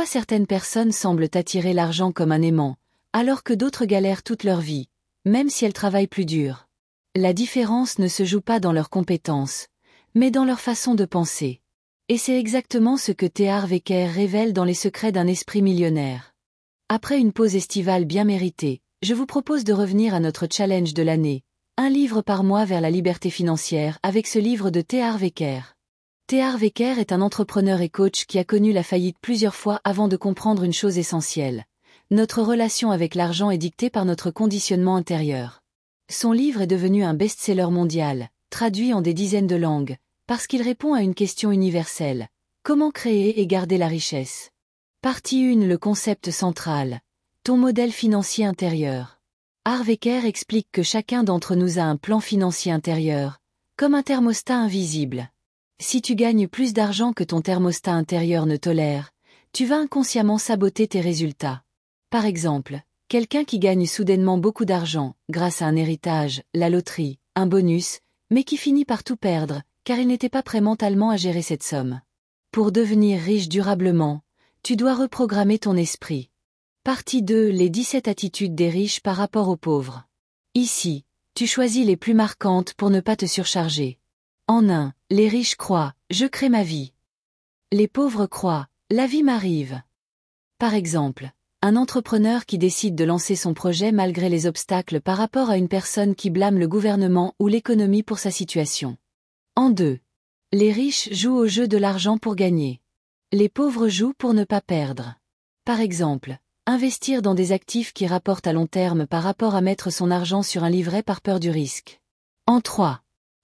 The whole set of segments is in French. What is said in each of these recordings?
certaines personnes semblent attirer l'argent comme un aimant, alors que d'autres galèrent toute leur vie, même si elles travaillent plus dur? La différence ne se joue pas dans leurs compétences, mais dans leur façon de penser. Et c'est exactement ce que T. Harv Eker révèle dans Les secrets d'un esprit millionnaire. Après une pause estivale bien méritée, je vous propose de revenir à notre challenge de l'année, un livre par mois vers la liberté financière avec ce livre de T. Harv Eker. T. Harv Eker est un entrepreneur et coach qui a connu la faillite plusieurs fois avant de comprendre une chose essentielle. Notre relation avec l'argent est dictée par notre conditionnement intérieur. Son livre est devenu un best-seller mondial, traduit en des dizaines de langues, parce qu'il répond à une question universelle. Comment créer et garder la richesse? Partie 1. Le concept central. Ton modèle financier intérieur. Harv Eker explique que chacun d'entre nous a un plan financier intérieur, comme un thermostat invisible. Si tu gagnes plus d'argent que ton thermostat intérieur ne tolère, tu vas inconsciemment saboter tes résultats. Par exemple, quelqu'un qui gagne soudainement beaucoup d'argent, grâce à un héritage, la loterie, un bonus, mais qui finit par tout perdre, car il n'était pas prêt mentalement à gérer cette somme. Pour devenir riche durablement, tu dois reprogrammer ton esprit. Partie 2. Les 17 attitudes des riches par rapport aux pauvres. Ici, tu choisis les plus marquantes pour ne pas te surcharger. En 1, les riches croient « je crée ma vie ». Les pauvres croient « la vie m'arrive ». Par exemple, un entrepreneur qui décide de lancer son projet malgré les obstacles par rapport à une personne qui blâme le gouvernement ou l'économie pour sa situation. En 2, les riches jouent au jeu de l'argent pour gagner. Les pauvres jouent pour ne pas perdre. Par exemple, investir dans des actifs qui rapportent à long terme par rapport à mettre son argent sur un livret par peur du risque. En 3,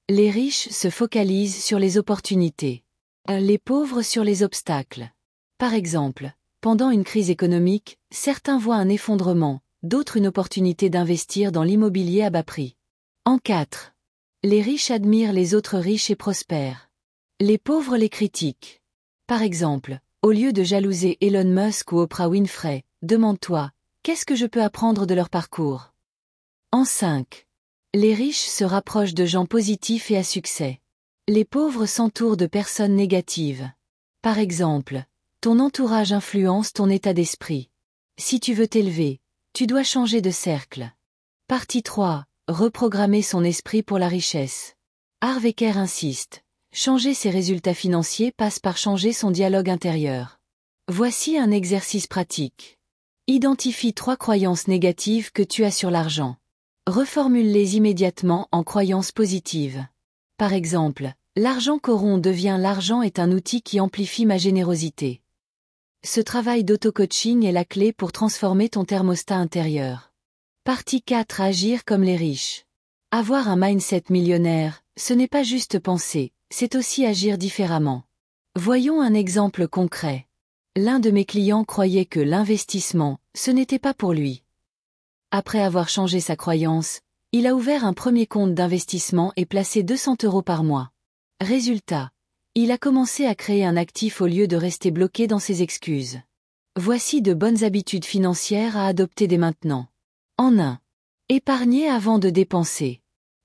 les riches se focalisent sur les opportunités. Les pauvres sur les obstacles. Par exemple, pendant une crise économique, certains voient un effondrement, d'autres une opportunité d'investir dans l'immobilier à bas prix. En 4, les riches admirent les autres riches et prospèrent. Les pauvres les critiquent. Par exemple, au lieu de jalouser Elon Musk ou Oprah Winfrey, demande-toi, qu'est-ce que je peux apprendre de leur parcours? En 5, les riches se rapprochent de gens positifs et à succès. Les pauvres s'entourent de personnes négatives. Par exemple, ton entourage influence ton état d'esprit. Si tu veux t'élever, tu dois changer de cercle. Partie 3. Reprogrammer son esprit pour la richesse. Harv Eker insiste. Changer ses résultats financiers passe par changer son dialogue intérieur. Voici un exercice pratique. Identifie 3 croyances négatives que tu as sur l'argent. Reformule-les immédiatement en croyances positives. Par exemple, l'argent corrompt devient l'argent est un outil qui amplifie ma générosité. Ce travail d'auto-coaching est la clé pour transformer ton thermostat intérieur. Partie 4. Agir comme les riches. Avoir un mindset millionnaire, ce n'est pas juste penser, c'est aussi agir différemment. Voyons un exemple concret. L'un de mes clients croyait que l'investissement, ce n'était pas pour lui. Après avoir changé sa croyance, il a ouvert un premier compte d'investissement et placé 200 € par mois. Résultat, il a commencé à créer un actif au lieu de rester bloqué dans ses excuses. Voici de bonnes habitudes financières à adopter dès maintenant. En 1. Épargner avant de dépenser.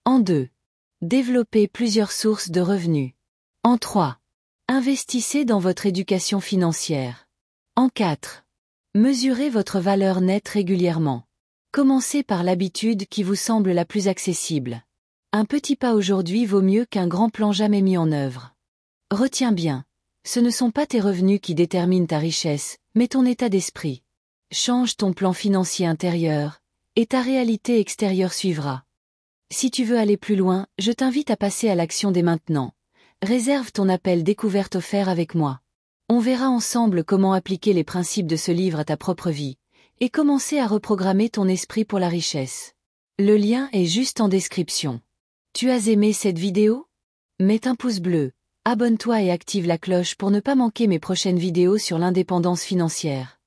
En 2. Développer plusieurs sources de revenus. En 3. Investissez dans votre éducation financière. En 4. Mesurez votre valeur nette régulièrement. Commencez par l'habitude qui vous semble la plus accessible. Un petit pas aujourd'hui vaut mieux qu'un grand plan jamais mis en œuvre. Retiens bien, ce ne sont pas tes revenus qui déterminent ta richesse, mais ton état d'esprit. Change ton plan financier intérieur, et ta réalité extérieure suivra. Si tu veux aller plus loin, je t'invite à passer à l'action dès maintenant. Réserve ton appel découverte offert avec moi. On verra ensemble comment appliquer les principes de ce livre à ta propre vie, et commencer à reprogrammer ton esprit pour la richesse. Le lien est juste en description. Tu as aimé cette vidéo? Mets un pouce bleu, abonne-toi et active la cloche pour ne pas manquer mes prochaines vidéos sur l'indépendance financière.